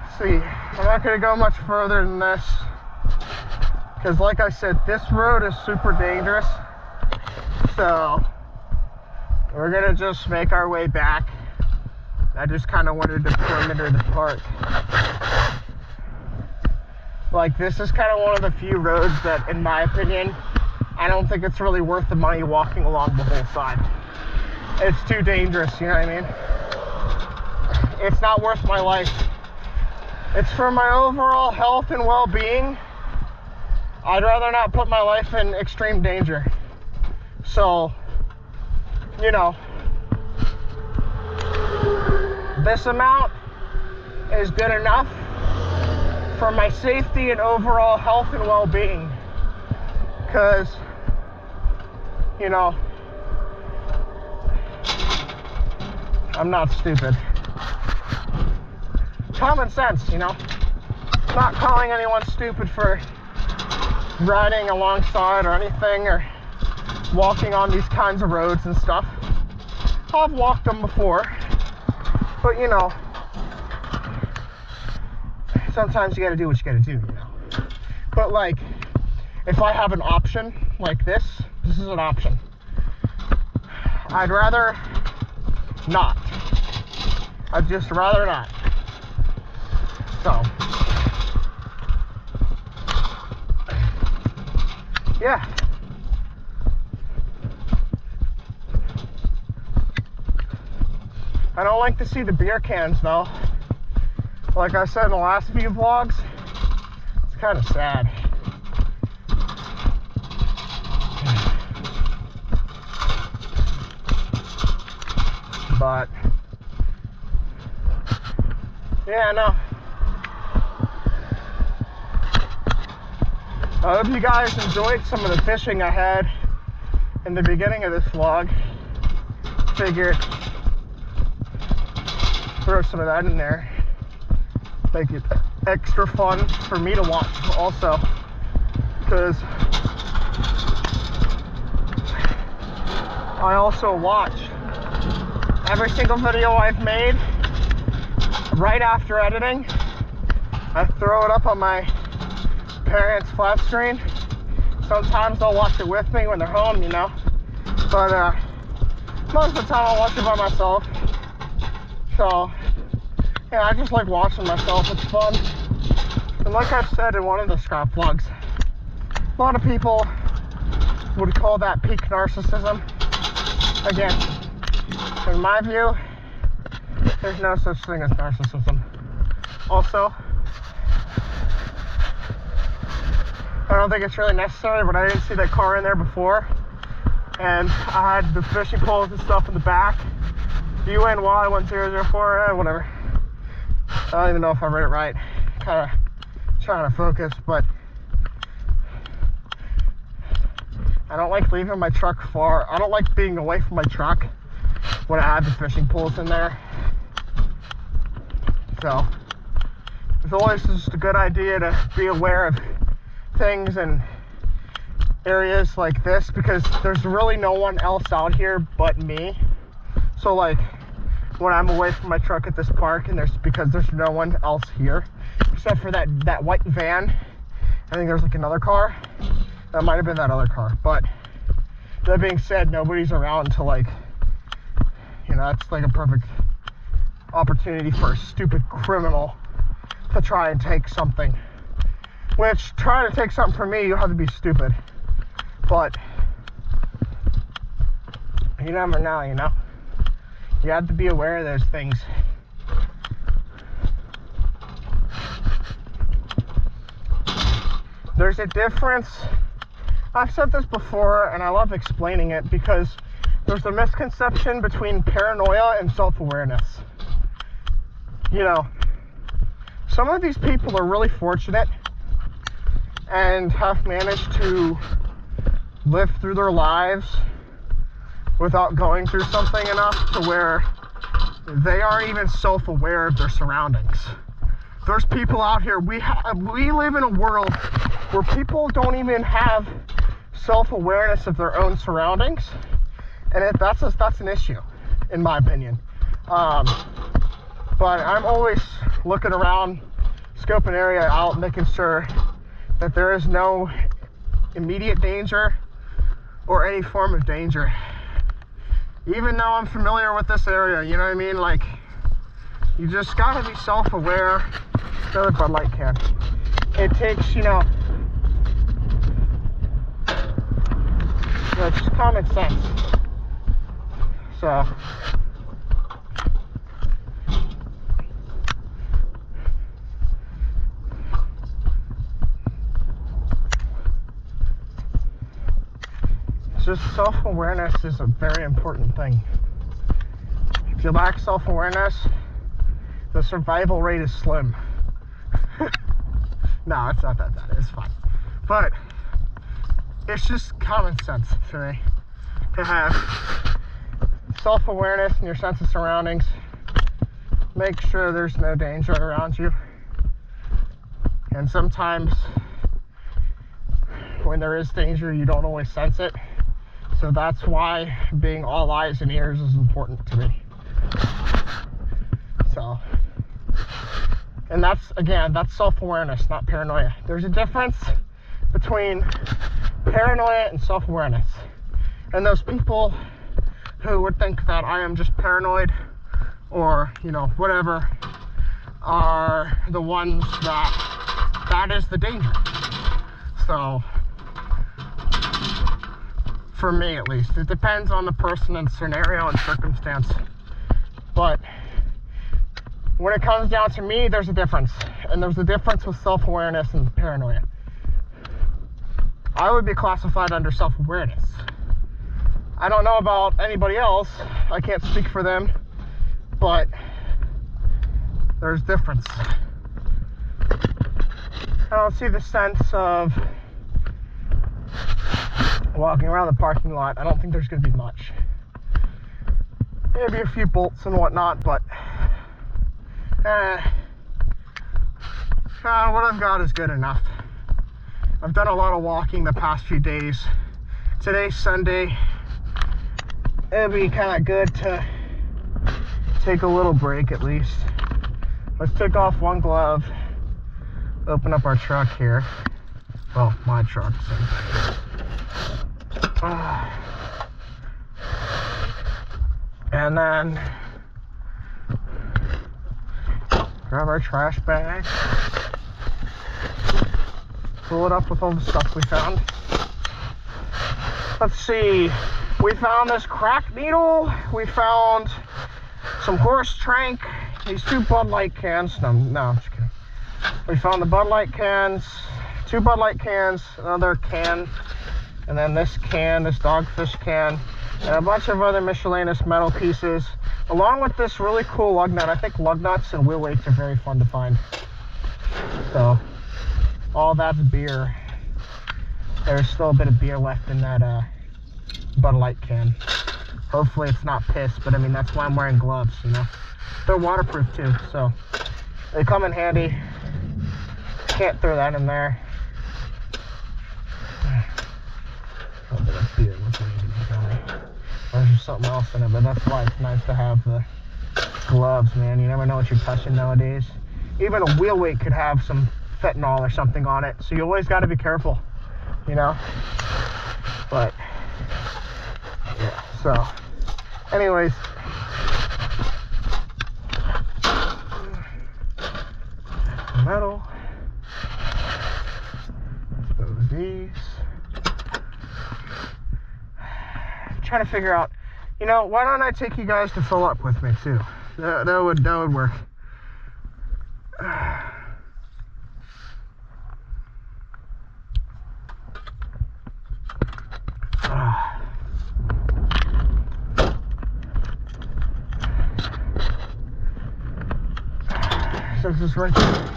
Let's see, I'm not going to go much further than this, because like I said, this road is super dangerous. So, we're going to just make our way back. I just kind of wanted to perimeter the park. Like, this is kind of one of the few roads that, in my opinion, I don't think it's really worth the money walking along the whole side. It's too dangerous, you know what I mean? It's not worth my life. It's for my overall health and well-being. I'd rather not put my life in extreme danger. So, this amount is good enough for my safety and overall health and well-being. Because, I'm not stupid. Common sense, Not calling anyone stupid for riding alongside or anything, or walking on these kinds of roads and stuff. I've walked them before, but sometimes you gotta do what you gotta do, But if I have an option like this is an option. I'd rather not. I'd just rather not. So, yeah. I don't like to see the beer cans though. Like I said in the last few vlogs, it's kind of sad. But yeah, no. I hope you guys enjoyed some of the fishing I had in the beginning of this vlog. Figured throw some of that in there, make it extra fun for me to watch also, because I also watch every single video I've made right after editing. I throw it up on my parents' flat screen. Sometimes they'll watch it with me when they're home, you know, but most of the time I'll watch it by myself. So yeah, I just like watching myself. It's fun. And like I've said in one of the scrap vlogs, a lot of people would call that peak narcissism. Again, in my view, there's no such thing as narcissism. Also, I don't think it's really necessary, but I didn't see that car in there before. And I had the fishing poles and stuff in the back. UNY1004, whatever. I don't even know if I read it right. Kind of trying to focus, but I don't like leaving my truck far. I don't like being away from my truck when I have the fishing poles in there. So it's always just a good idea to be aware of things and areas like this, because there's really no one else out here but me. So like when I'm away from my truck at this park, and because there's no one else here except for that white van. I think there's like another car. That might have been that other car. But that being said, nobody's around to like, you know, that's like a perfect opportunity for a stupid criminal to try and take something. Which, trying to take something from me, you have to be stupid. But you never know, you know? You have to be aware of those things. There's a difference. I've said this before, and I love explaining it, because there's a misconception between paranoia and self-awareness. You know, some of these people are really fortunate and have managed to live through their lives without going through something enough to where they aren't even self-aware of their surroundings. There's people out here, we live in a world where people don't even have self-awareness of their own surroundings, and that's an issue, in my opinion. But I'm always looking around, scoping area out, making sure that there is no immediate danger or any form of danger. Even though I'm familiar with this area, you know what I mean? Like, you just gotta be self-aware. Another Bud Light can. It takes, you know, just common sense. So, just self-awareness is a very important thing. If you lack self-awareness, the survival rate is slim. No, it's not that bad. It's fine. But it's just common sense for me to have self-awareness in your sense of surroundings. Make sure there's no danger around you. And sometimes when there is danger, you don't always sense it. So that's why being all eyes and ears is important to me. So, and that's self-awareness, not paranoia. There's a difference between paranoia and self-awareness. And those people who would think that I am just paranoid or, you know, whatever, are the ones that is the danger. So, for me at least, it depends on the person and scenario and circumstance. But when it comes down to me, there's a difference. And there's a difference with self-awareness and paranoia. I would be classified under self-awareness. I don't know about anybody else. I can't speak for them. But there's difference. I don't see the sense of walking around the parking lot. I don't think there's going to be much. Maybe a few bolts and whatnot, but what I've got is good enough. I've done a lot of walking the past few days. Today's Sunday. It'd be kind of good to take a little break at least. Let's take off one glove, open up our truck here. Well, my truck. And then grab our trash bag, fill it up with all the stuff we found. Let's see, we found this crack needle, we found some horse trank, these 2 Bud Light cans, no, I'm just kidding. We found the Bud Light cans, 2 Bud Light cans, another can, and then this can, this dogfish can, and a bunch of other miscellaneous metal pieces, along with this really cool lug nut. I think lug nuts and wheel weights are very fun to find. So, all that's beer. There's still a bit of beer left in that Bud Light can. Hopefully it's not piss, but I mean, that's why I'm wearing gloves, you know. They're waterproof too, so they come in handy. Can't throw that in there. Oh, but that's beer. There's just something else in it, but that's why it's nice to have the gloves, man. You never know what you're touching nowadays. Even a wheel weight could have some fentanyl or something on it, so you always got to be careful, you know. But yeah, so anyways, metal. Expose these. Trying to figure out, you know, why don't I take you guys to fill up with me too? That would work. So it's just right there.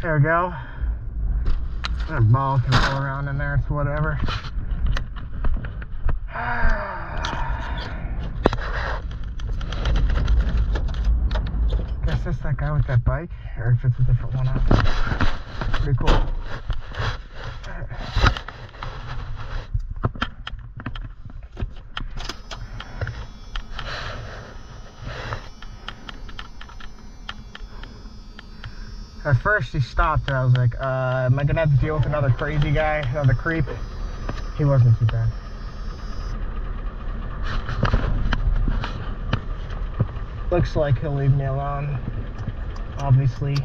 There we go. That ball can go around in there, it's whatever. Guess that's that guy with that bike, or if it's a different one out there. Pretty cool. At first he stopped and I was like, am I gonna have to deal with another crazy guy, another creep? He wasn't too bad. Looks like he'll leave me alone, obviously.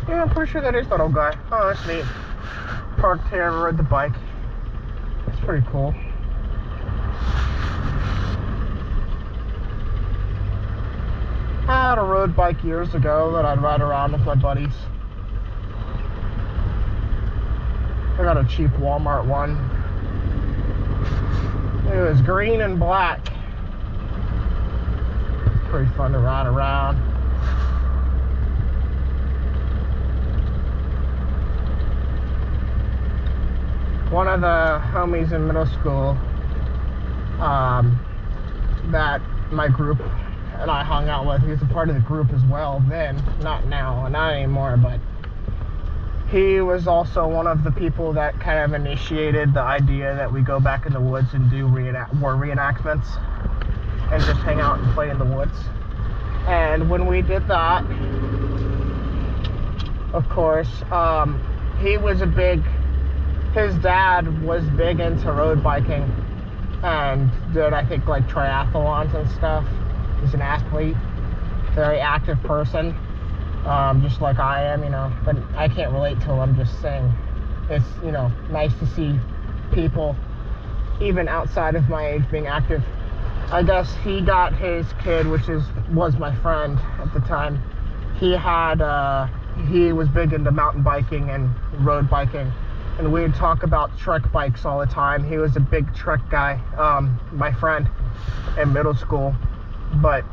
Yeah, I'm pretty sure that is that old guy. Oh, that's neat. Parked here, rode the bike. It's pretty cool. I had a road bike years ago that I'd ride around with my buddies. I got a cheap Walmart one. It was green and black. Pretty fun to ride around. One of the homies in middle school that my group and I hung out with, he was a part of the group as well then, not now, not anymore, but he was also one of the people that kind of initiated the idea that we go back in the woods and do war reenactments and just hang out and play in the woods. And when we did that, of course, his dad was big into road biking and did, I think, like triathlons and stuff. He's an athlete, very active person, just like I am, you know, but I can't relate to him. I'm just saying it's, you know, nice to see people even outside of my age being active. I guess he got his kid, which was my friend at the time. He was big into mountain biking and road biking, and we'd talk about trek bikes all the time. He was a big trek guy, my friend in middle school, but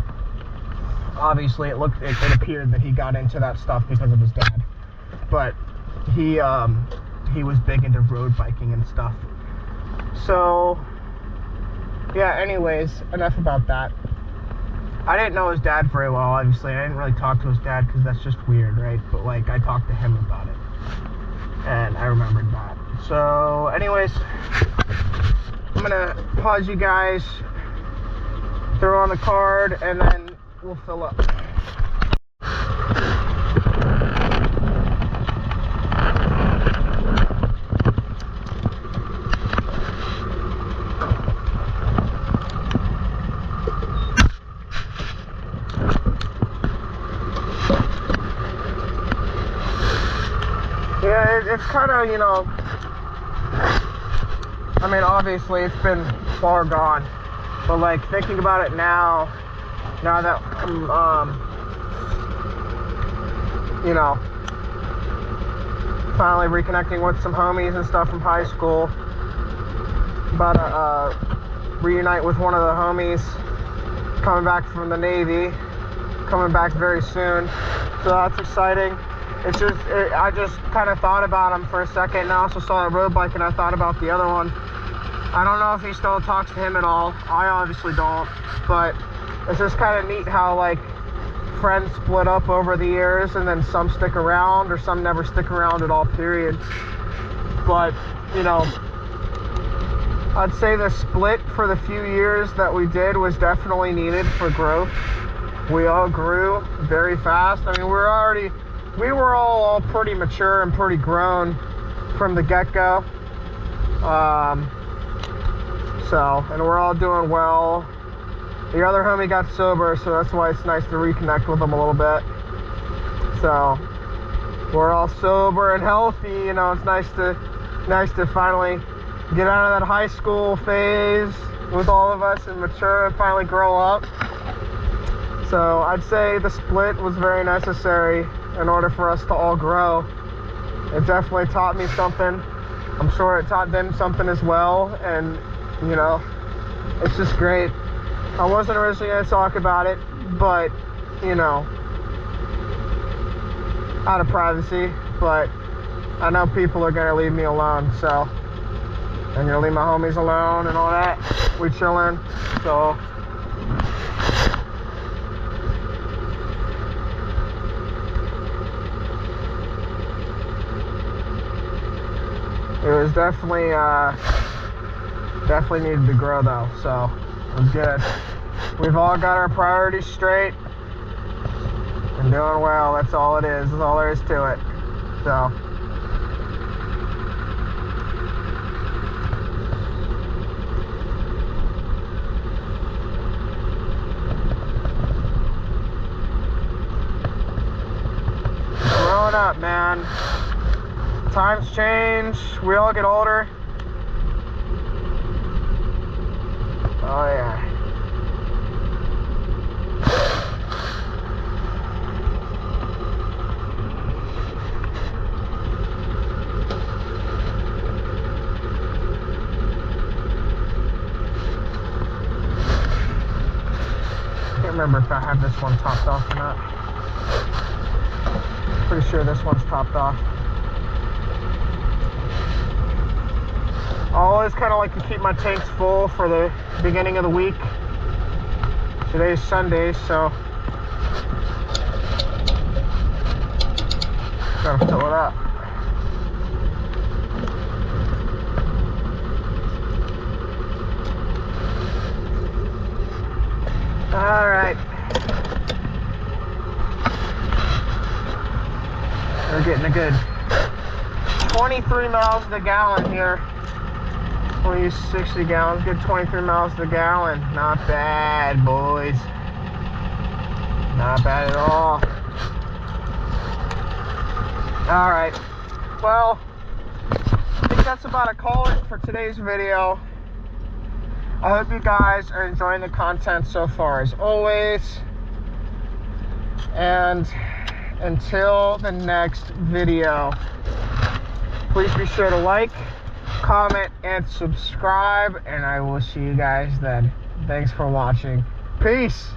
obviously it appeared that he got into that stuff because of his dad. But he was big into road biking and stuff. So yeah, anyways, enough about that. I didn't know his dad very well, obviously. I didn't really talk to his dad because that's just weird, right? But like, I talked to him about it, and I remembered that. So anyways, I'm gonna pause you guys, throw on the card, and then we'll fill up. Yeah, it's kind of, you know, I mean, obviously it's been far gone, but like thinking about it now that you know, finally reconnecting with some homies and stuff from high school, about to reunite with one of the homies coming back from the Navy, coming back very soon, so that's exciting. I just kind of thought about him for a second, and I also saw that road bike, and I thought about the other one. I don't know if he still talks to him at all. I obviously don't, but it's just kind of neat how, like, friends split up over the years, and then some stick around, or some never stick around at all, period. But, you know, I'd say the split for the few years that we did was definitely needed for growth. We all grew very fast. I mean, we were all pretty mature and pretty grown from the get-go. And we're all doing well. The other homie got sober, so that's why it's nice to reconnect with him a little bit. So we're all sober and healthy, you know. It's nice to finally get out of that high school phase with all of us and mature and finally grow up. So I'd say the split was very necessary in order for us to all grow. It definitely taught me something. I'm sure it taught them something as well, and you know, it's just great. I wasn't originally going to talk about it, but you know, out of privacy, but I know people are going to leave me alone, so I'm going to leave my homies alone and all that. We chilling, so it was definitely needed to grow though, so it was good. We've all got our priorities straight and doing well. That's all it is. That's all there is to it. So growing up, man. Times change, we all get older. Oh yeah. remember if I have this one topped off or not. Pretty sure this one's topped off. I always kind of like to keep my tanks full for the beginning of the week. Today's Sunday, so gotta fill it up. All right. We're getting a good 23 miles to the gallon here. We'll use 60 gallons, good 23 miles to the gallon. Not bad, boys. Not bad at all. All right. Well, I think that's about a call it for today's video. I hope you guys are enjoying the content so far, as always. And until the next video, please be sure to like, comment, and subscribe, and I will see you guys then. Thanks for watching. Peace.